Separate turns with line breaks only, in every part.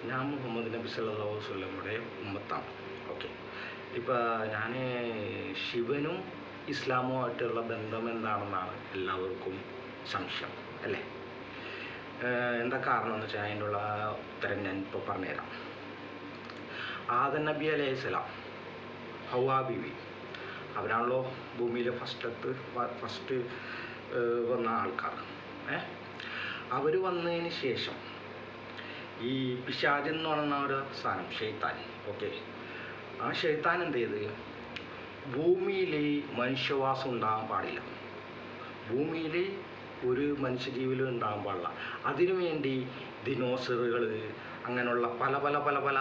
ഞാൻ മുഹമ്മദ് നബി സല്ലല്ലാഹു അലൈഹി വസല്ലമയുടെ ഉമ്മത്താണ്. ഓക്കെ, ഇപ്പോൾ ഞാൻ ശിവനും ഇസ്ലാമുമായിട്ടുള്ള ബന്ധം എന്താണെന്നാണ് എല്ലാവർക്കും സംശയം അല്ലേ? എന്താ കാരണം എന്ന് വെച്ചാൽ അതിനുള്ള ഉത്തരം ഞാൻ ഇപ്പോൾ പറഞ്ഞുതരാം. ആദം നബി അലൈഹിസ്സലാം, ഹവ്വാ ബീവി, അവരാണല്ലോ ഭൂമിയിൽ ഫസ്റ്റ് വന്ന ആൾക്കാർ. അവർ വന്നതിന് ശേഷം ഈ പിശാച് എന്ന് പറയുന്ന ഒരു സാധനം, ഷെയ്ത്താൻ, ഓക്കെ, ആ ഷെയ്ത്താൻ എന്ത് ചെയ്ത് ഭൂമിയിൽ മനുഷ്യവാസം ഉണ്ടാകാൻ പാടില്ല, ഭൂമിയിൽ ഒരു മനുഷ്യജീവിലും ഉണ്ടാകാൻ പാടില്ല. അതിനുവേണ്ടി ദിനോസറുകൾ, അങ്ങനെയുള്ള പല പല പല പല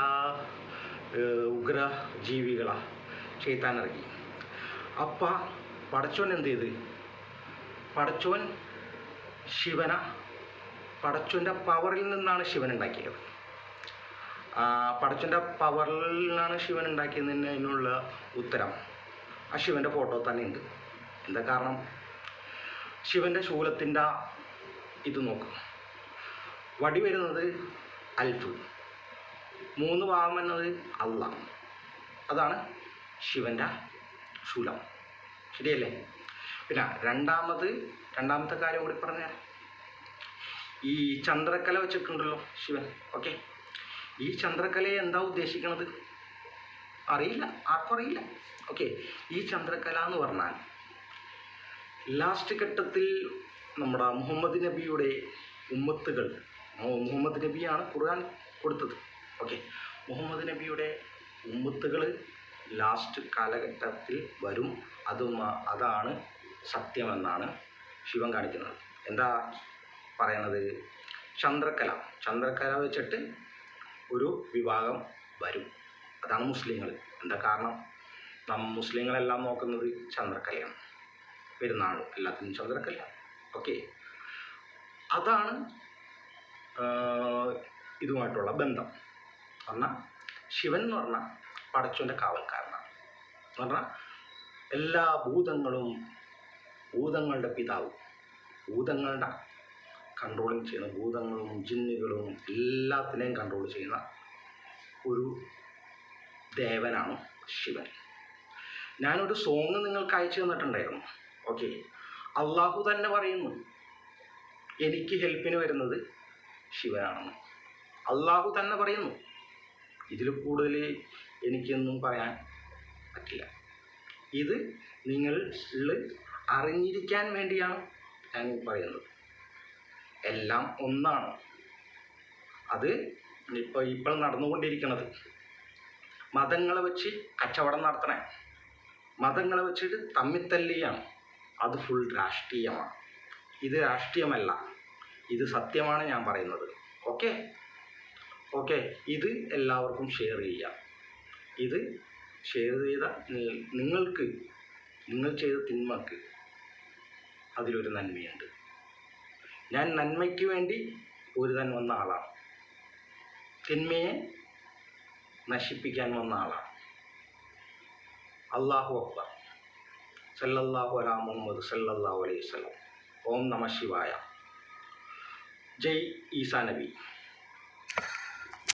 ഉഗ്രജീവികളാണ് ഷെയ്ത്താൻ ഇറങ്ങി. അപ്പം പടച്ചോൻ എന്ത് ചെയ്ത്, പടച്ചോൻ പടച്ചോൻ്റെ പവറിൽ നിന്നാണ് ശിവൻ ഉണ്ടാക്കിയത്. പടച്ചോൻ്റെ പവറിൽ നിന്നാണ് ശിവൻ ഉണ്ടാക്കിയതിന് അതിനുള്ള ഉത്തരം ആ ശിവൻ്റെ ഫോട്ടോ തന്നെ ഉണ്ട്. എന്താ കാരണം? ശിവൻ്റെ ശൂലത്തിൻ്റെ ഇത് നോക്കും, വടി വരുന്നത് അൽഫ്, 3 ഭാഗം എന്നത് അള്ള, അതാണ് ശിവൻ്റെ ശൂലം, ശരിയല്ലേ? പിന്നെ രണ്ടാമത്തെ കാര്യം കൂടി പറഞ്ഞാൽ, ഈ ചന്ദ്രക്കല വെച്ചിട്ടുണ്ടല്ലോ ശിവൻ, ഓക്കെ, ഈ ചന്ദ്രക്കലയെ എന്താ ഉദ്ദേശിക്കുന്നത് അറിയില്ല, ആർക്കും അറിയില്ല. ഓക്കെ, ഈ ചന്ദ്രക്കല എന്ന് പറഞ്ഞാൽ ലാസ്റ്റ് ഘട്ടത്തിൽ നമ്മുടെ മുഹമ്മദ് നബിയുടെ ഉമ്മത്തുകൾ, മുഹമ്മദ് നബിയാണ് ഖുർആൻ കൊടുത്തത്, ഓക്കെ, മുഹമ്മദ് നബിയുടെ ഉമ്മത്തുകൾ ലാസ്റ്റ് കാലഘട്ടത്തിൽ വരും, അതാണ് സത്യമെന്നാണ് ശിവൻ കാണിക്കുന്നത്. എന്താ പറയുന്നത്? ചന്ദ്രക്കല വെച്ചിട്ട് ഒരു വിഭാഗം വരും, അതാണ് മുസ്ലിങ്ങൾ. എന്താ കാരണം? മുസ്ലിങ്ങളെല്ലാം നോക്കുന്നത് ചന്ദ്രക്കലയാണ്, പെരുന്നാൾ എല്ലാത്തിനും ചന്ദ്രക്കല, ഓക്കെ. അതാണ് ഇതുമായിട്ടുള്ള ബന്ധം. പറഞ്ഞാൽ ശിവൻ എന്ന് പറഞ്ഞാൽ പടച്ചോൻ്റെ കാവൽക്കാരനാണ്, എന്ന് പറഞ്ഞാൽ എല്ലാ ഭൂതങ്ങളുടെ പിതാവ്, ഭൂതങ്ങളുടെ കൺട്രോളിങ് ചെയ്യുന്ന, ഭൂതങ്ങളും ജിന്നുകളും എല്ലാത്തിനെയും കൺട്രോൾ ചെയ്യുന്ന ഒരു ദേവനാണ് ശിവൻ. ഞാനൊരു സോങ് നിങ്ങൾക്ക് അയച്ചു തന്നിട്ടുണ്ടായിരുന്നു, ഓക്കെ, അള്ളാഹു തന്നെ പറയുന്നു എനിക്ക് ഹെൽപ്പിന് വരുന്നത് ശിവനാണെന്ന്. അള്ളാഹു തന്നെ പറയുന്നു, ഇതിൽ കൂടുതൽ എനിക്കൊന്നും പറയാൻ പറ്റില്ല. ഇത് നിങ്ങൾ അറിഞ്ഞിരിക്കാൻ വേണ്ടിയാണ് ഞാൻ പറയുന്നത്. എല്ലാം ഒന്നാണ്. അത് ഇപ്പോൾ നടന്നുകൊണ്ടിരിക്കുന്നത് മതങ്ങളെ വെച്ച് കച്ചവടം നടത്തണേ, മതങ്ങളെ വെച്ചിട്ട് തമ്മിത്തല്ലിയാണ്, അത് ഫുൾ രാഷ്ട്രീയമാണ്. ഇത് രാഷ്ട്രീയമല്ല, ഇത് സത്യമാണ് ഞാൻ പറയുന്നത്, ഓക്കെ. ഇത് എല്ലാവർക്കും ഷെയർ ചെയ്യാം. ഇത് ഷെയർ ചെയ്ത നിങ്ങൾ ചെയ്ത തിന്മക്ക് അതിലൊരു നന്മയുണ്ട്. ഞാൻ നന്മയ്ക്ക് വേണ്ടി പൊരുതാൻ വന്ന ആളാണ്, തിന്മയെ നശിപ്പിക്കാൻ വന്ന ആളാണ്. അല്ലാഹു അക്ബർ, സല്ലല്ലാഹു അലാ മുഹമ്മദ് സല്ലല്ലാഹു അലൈഹി വസല്ലം. ഓം നമഃ ശിവായ. ജയ് ഈസാ നബി.